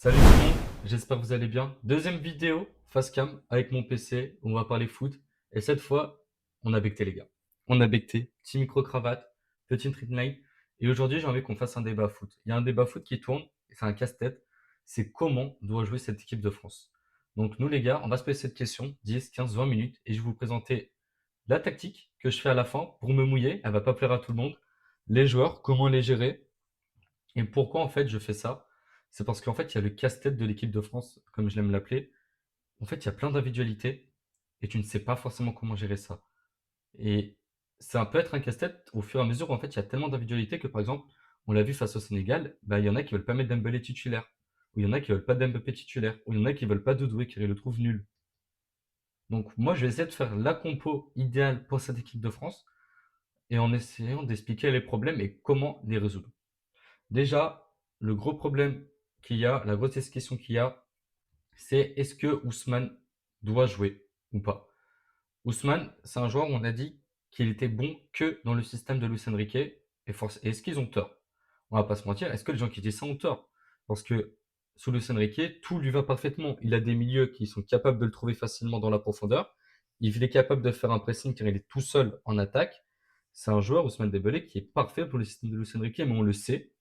Salut tout le monde, j'espère que vous allez bien. Deuxième vidéo face cam avec mon PC, on va parler foot. Et cette fois, on a becté les gars. On a becté, petit micro-cravate, petite street night. Et aujourd'hui, j'ai envie qu'on fasse un débat foot. Il y a un débat foot qui tourne, et c'est un casse-tête. C'est comment doit jouer cette équipe de France. Donc nous les gars, on va se poser cette question, 10, 15, 20 minutes, et je vais vous présenter la tactique que je fais à la fin pour me mouiller. Elle va pas plaire à tout le monde. Les joueurs, comment les gérer, et pourquoi en fait je fais ça? C'est parce qu'en fait il y a le casse-tête de l'équipe de France, comme je l'aime l'appeler. En fait il y a plein d'individualités et tu ne sais pas forcément comment gérer ça. Et ça peut être un casse-tête au fur et à mesure où en fait il y a tellement d'individualités que par exemple, on l'a vu face au Sénégal, bah, il y en a qui veulent pas mettre Dembélé titulaire, ou il y en a qui veulent pas Dembélé titulaire, ou il y en a qui veulent pas Doudoué qui le trouvent nul. Donc moi je vais essayer de faire la compo idéale pour cette équipe de France et en essayant d'expliquer les problèmes et comment les résoudre. Déjà, le gros problème qu'il y a, la grosse question qu'il y a, c'est est-ce que Ousmane doit jouer ou pas? Ousmane, c'est un joueur où on a dit qu'il était bon que dans le système de Luis Enrique. Est-ce qu'ils ont tort? On va pas se mentir, est-ce que les gens qui disent ça ont tort? Parce que sous Luis Enrique, tout lui va parfaitement. Il a des milieux qui sont capables de le trouver facilement dans la profondeur. Il est capable de faire un pressing car il est tout seul en attaque. C'est un joueur, Ousmane Dembélé, qui est parfait pour le système de Luis Enrique, mais on le sait,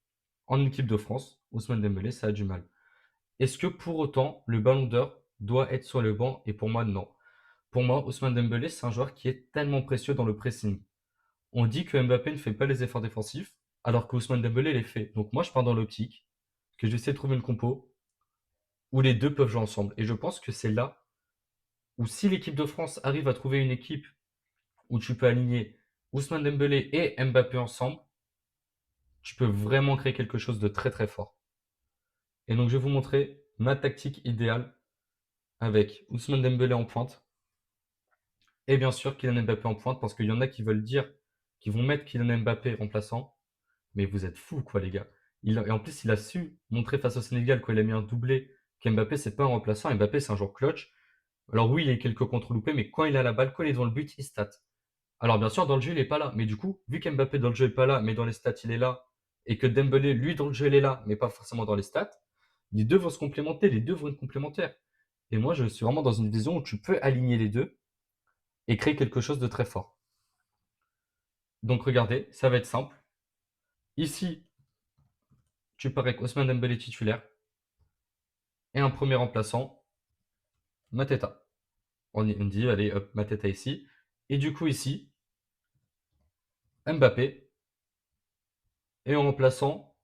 en équipe de France, Ousmane Dembélé, ça a du mal. Est-ce que pour autant, le ballon d'or doit être sur le banc? Et pour moi, non. Pour moi, Ousmane Dembélé, c'est un joueur qui est tellement précieux dans le pressing. On dit que Mbappé ne fait pas les efforts défensifs, alors qu'Ousmane Dembélé les fait. Donc moi, je pars dans l'optique que j'essaie de trouver une compo où les deux peuvent jouer ensemble. Et je pense que c'est là où si l'équipe de France arrive à trouver une équipe où tu peux aligner Ousmane Dembélé et Mbappé ensemble, tu peux vraiment créer quelque chose de très très fort. Et donc je vais vous montrer ma tactique idéale avec Ousmane Dembélé en pointe et bien sûr Kylian Mbappé en pointe parce qu'il y en a qui veulent dire qu'ils vont mettre Kylian Mbappé remplaçant, mais vous êtes fous quoi les gars. Et en plus il a su montrer face au Sénégal quand il a mis un doublé qu'Mbappé c'est pas un remplaçant, Mbappé c'est un joueur clutch. Alors oui il y a quelques contres loupés, mais quand il a la balle, quand il est devant le but, il stat. Alors bien sûr dans le jeu il est pas là, mais du coup vu qu'Mbappé dans le jeu est pas là, mais dans les stats il est là, et que Dembélé lui dans le jeu il est là, mais pas forcément dans les stats, les deux vont se complémenter, les deux vont être complémentaires. Et moi, je suis vraiment dans une vision où tu peux aligner les deux et créer quelque chose de très fort. Donc regardez, ça va être simple. Ici, tu pars avec Ousmane Dembélé titulaire et un premier remplaçant, Mateta. On dit, allez, hop, Mateta ici. Et du coup, ici, Mbappé et en remplaçant,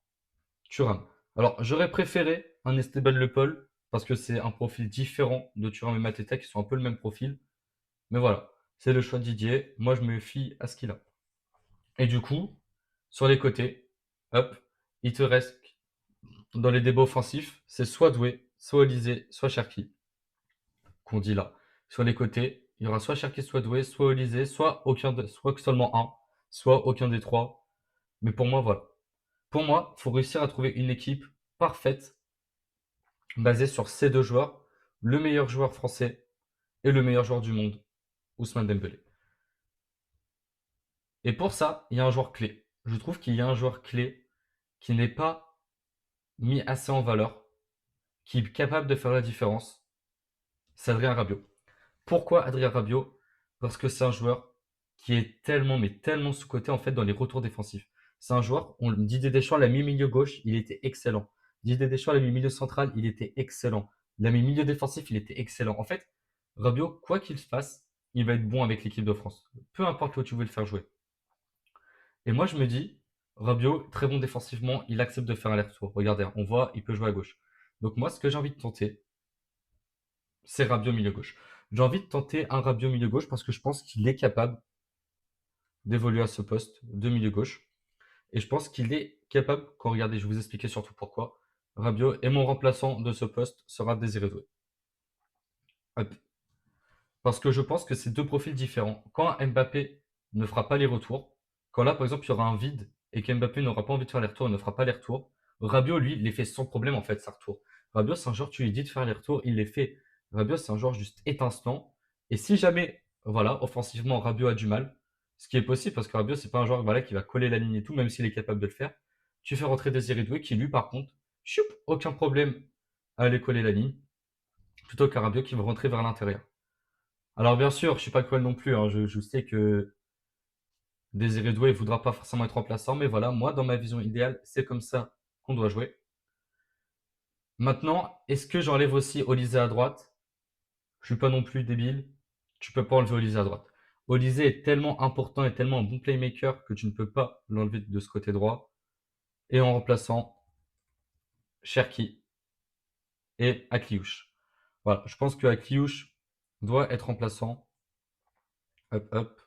Thuram. Alors, j'aurais préféré un Esteban Le Paul parce que c'est un profil différent de Thuram et Mateta qui sont un peu le même profil. Mais voilà, c'est le choix de Didier. Moi, je me fie à ce qu'il a. Et du coup, sur les côtés, hop, il te reste dans les débats offensifs, c'est soit Doué, soit Olysée, soit Cherki, qu'on dit là. Sur les côtés, il y aura soit Cherki, soit Doué, soit Olysée, soit que seulement un, soit aucun des trois. Mais pour moi, voilà. Pour moi, il faut réussir à trouver une équipe parfaite basée sur ces deux joueurs, le meilleur joueur français et le meilleur joueur du monde, Ousmane Dembélé. Et pour ça, il y a un joueur clé. Je trouve qu'il y a un joueur clé qui n'est pas mis assez en valeur, qui est capable de faire la différence, c'est Adrien Rabiot. Pourquoi Adrien Rabiot? Parce que c'est un joueur qui est tellement, mais tellement sous-coté en fait dans les retours défensifs. C'est un joueur, Didier Deschamps l'a mis milieu gauche, il était excellent. Didier Deschamps l'a mis milieu central, il était excellent. Il l'a mis milieu défensif, il était excellent. En fait, Rabiot, quoi qu'il se passe, il va être bon avec l'équipe de France. Peu importe où tu veux le faire jouer. Et moi, je me dis, Rabiot, très bon défensivement, il accepte de faire un aller-retour. Regardez, on voit, il peut jouer à gauche. Donc moi, ce que j'ai envie de tenter, c'est Rabiot milieu gauche. J'ai envie de tenter un Rabiot milieu gauche parce que je pense qu'il est capable d'évoluer à ce poste de milieu gauche. Et je pense qu'il est capable, quand regardez, je vais vous expliquer surtout pourquoi. Rabiot et mon remplaçant de ce poste sera Désiré Doué. Hop. Parce que je pense que c'est deux profils différents. Quand Mbappé ne fera pas les retours, quand là, par exemple, il y aura un vide et qu'Mbappé n'aura pas envie de faire les retours, il ne fera pas les retours, Rabiot, lui, il les fait sans problème, en fait, sa retour. Rabiot, c'est un joueur, tu lui dis de faire les retours, il les fait. Rabiot, c'est un joueur juste étincelant. Et si jamais, voilà, offensivement, Rabiot a du mal, ce qui est possible, parce que Rabiot, c'est pas un joueur voilà, qui va coller la ligne et tout, même s'il est capable de le faire, tu fais rentrer Désiré Doué, qui lui, par contre, choup, aucun problème, à aller coller la ligne, plutôt qu'un Rabiot qui va rentrer vers l'intérieur. Alors bien sûr, je suis pas cruel non plus, hein, je sais que Désiré Doué ne voudra pas forcément être remplaçant, mais voilà, moi, dans ma vision idéale, c'est comme ça qu'on doit jouer. Maintenant, est-ce que j'enlève aussi Olysée à droite? Je suis pas non plus débile. Tu peux pas enlever Olysée à droite. Olysée est tellement important et tellement un bon playmaker que tu ne peux pas l'enlever de ce côté droit. Et en remplaçant Cherki et Akliouche. Voilà, je pense que Akliouche doit être remplaçant. Hop, hop.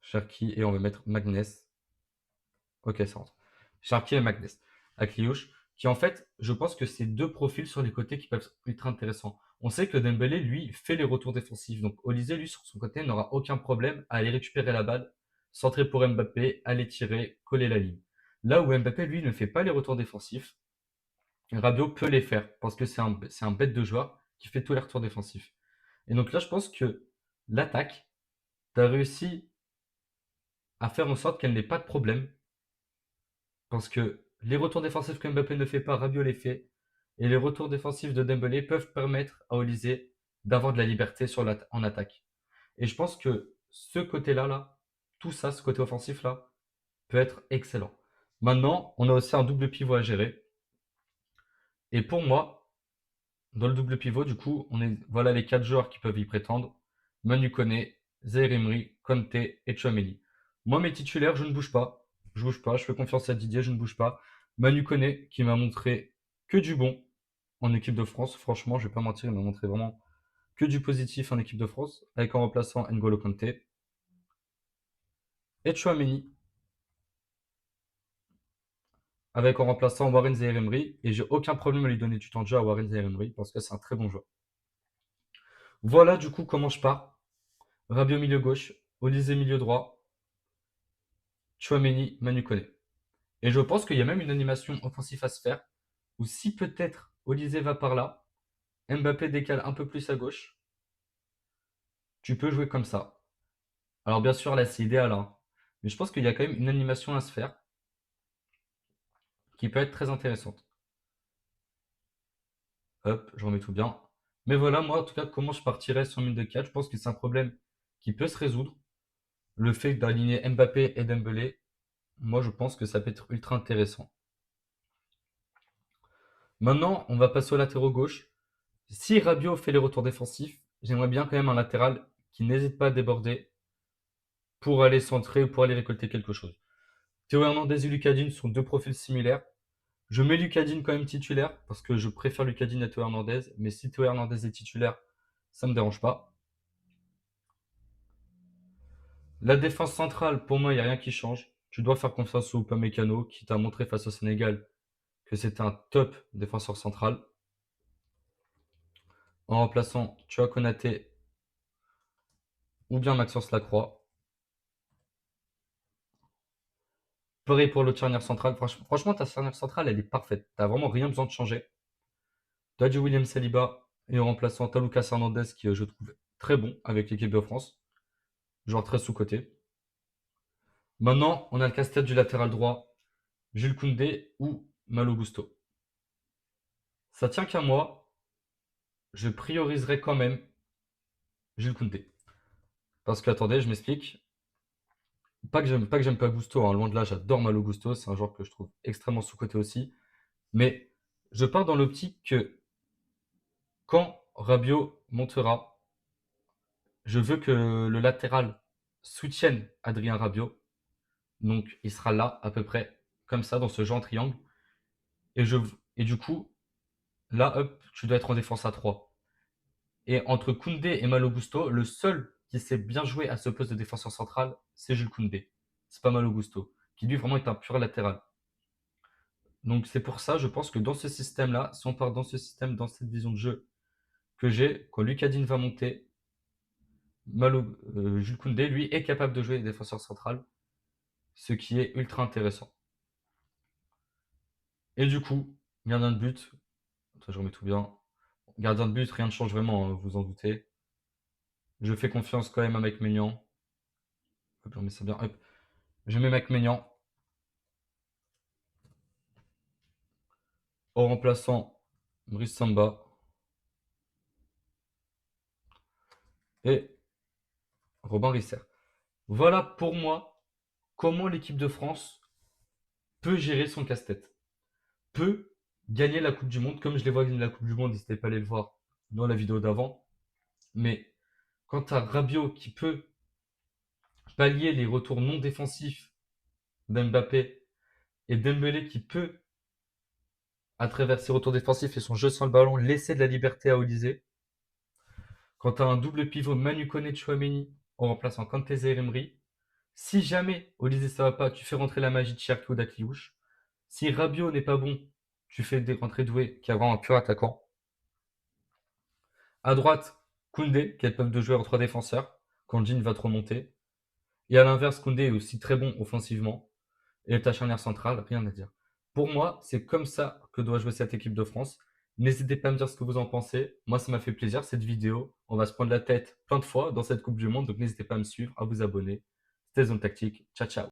Cherki et on va mettre Magnès. Ok, ça rentre. Cherki et Magnès. Akliouche, qui en fait, je pense que c'est deux profils sur les côtés qui peuvent être ultra intéressants. On sait que Dembélé, lui, fait les retours défensifs. Donc Olysée, lui, sur son côté, n'aura aucun problème à aller récupérer la balle, centrer pour Mbappé, aller tirer, coller la ligne. Là où Mbappé, lui, ne fait pas les retours défensifs, Rabiot peut les faire parce que c'est un bête de joueur qui fait tous les retours défensifs. Et donc là, je pense que l'attaque, tu as réussi à faire en sorte qu'elle n'ait pas de problème parce que les retours défensifs que Mbappé ne fait pas, Rabiot les fait. Et les retours défensifs de Dembélé peuvent permettre à Olysée d'avoir de la liberté en attaque. Et je pense que ce côté-là, tout ça, ce côté offensif-là, peut être excellent. Maintenant, on a aussi un double pivot à gérer. Et pour moi, dans le double pivot, du coup, voilà les quatre joueurs qui peuvent y prétendre. Manu Koné, Zaïre Emery, Conte et Tchouaméni. Moi, mes titulaires, je ne bouge pas. Je bouge pas, je fais confiance à Didier, je ne bouge pas. Manu Koné, qui m'a montré que du bon en équipe de France. Franchement, je vais pas mentir, il m'a montré vraiment que du positif en équipe de France, avec en remplaçant N'Golo Kanté. Et Tchouaméni, avec en remplaçant Warren Zaïre Emery. Et j'ai aucun problème à lui donner du temps de jeu à Warren Zaïre Emery, parce que c'est un très bon joueur. Voilà du coup comment je pars. Rabiot milieu gauche, Olysée milieu droit, Tchouaméni, Manu Koné. Et je pense qu'il y a même une animation offensive à se faire, où si peut-être Olysée va par là, Mbappé décale un peu plus à gauche, tu peux jouer comme ça. Alors bien sûr là c'est idéal, hein, mais je pense qu'il y a quand même une animation à se faire qui peut être très intéressante. Hop, je remets tout bien. Mais voilà, moi en tout cas, comment je partirais sur une de 4, je pense que c'est un problème qui peut se résoudre. Le fait d'aligner Mbappé et Dembélé, moi je pense que ça peut être ultra intéressant. Maintenant, on va passer au latéral gauche. Si Rabiot fait les retours défensifs, j'aimerais bien quand même un latéral qui n'hésite pas à déborder pour aller centrer ou pour aller récolter quelque chose. Théo Hernandez et Lucadine sont deux profils similaires. Je mets Lucadine quand même titulaire parce que je préfère Lucadine à Théo Hernandez, mais si Théo Hernandez est titulaire, ça ne me dérange pas. La défense centrale, pour moi, il n'y a rien qui change. Tu dois faire confiance au Upamecano qui t'a montré face au Sénégal que c'était un top défenseur central. En remplaçant, tu as Konaté ou bien Maxence Lacroix. Pareil pour l'autre charnière centrale. Franchement, ta charnière centrale, elle est parfaite. T'as vraiment rien besoin de changer. Tu as du William Saliba et en remplaçant, t'as Lucas Hernandez qui, je trouve, très bon avec l'équipe de France. Genre très sous-côté. Maintenant, on a le casse-tête du latéral droit, Jules Koundé ou Malo Gusto. Ça tient qu'à moi, je prioriserai quand même Jules Koundé. Parce que, attendez, je m'explique. Pas que j'aime pas Gusto, hein, loin de là, j'adore Malo Gusto, c'est un joueur que je trouve extrêmement sous-côté aussi. Mais je pars dans l'optique que quand Rabiot montera, je veux que le latéral soutienne Adrien Rabiot. Donc il sera là à peu près comme ça, dans ce genre de triangle. Et, je, et du coup, là, hop, tu dois être en défense à 3. Et entre Koundé et Malo Gusto, le seul qui sait bien jouer à ce poste de défenseur central, c'est Jules Koundé. C'est pas Malo Gusto, qui lui vraiment est un pur latéral. Donc c'est pour ça, je pense que dans ce système-là, si on part dans ce système, dans cette vision de jeu que j'ai, quand Lucadine va monter, Jules Koundé, lui, est capable de jouer défenseur central, ce qui est ultra intéressant. Et du coup, gardien de but, je remets tout bien. Gardien de but, rien ne change vraiment, hein, vous en doutez. Je fais confiance quand même à Mike Maignan. Hop, je remets ça bien. Hop. Je mets Mike Maignan au remplaçant Brice Samba et Robin Risser. Voilà pour moi comment l'équipe de France peut gérer son casse-tête, peut gagner la Coupe du Monde, comme je les vois gagner la Coupe du Monde, n'hésitez pas à aller le voir dans la vidéo d'avant. Mais quant à Rabiot qui peut pallier les retours non défensifs d'Mbappé et Dembélé qui peut, à travers ses retours défensifs et son jeu sans le ballon, laisser de la liberté à Olysée. Quant à un double pivot Manu Koné-Chouameni en remplaçant Kanté et Emery, si jamais Olysée ça va pas, tu fais rentrer la magie de Cherki ou d'Akliouche. Si Rabiot n'est pas bon, tu fais rentrer Doué qui est vraiment un pur attaquant. À droite, Koundé qui est capable de jouer en 3 défenseurs quand Jean va trop monter. Et à l'inverse, Koundé est aussi très bon offensivement. Et ta charnière centrale, rien à dire. Pour moi, c'est comme ça que doit jouer cette équipe de France. N'hésitez pas à me dire ce que vous en pensez. Moi, ça m'a fait plaisir cette vidéo. On va se prendre la tête plein de fois dans cette Coupe du Monde, donc n'hésitez pas à me suivre, à vous abonner. C'était Zone Tactique. Ciao, ciao.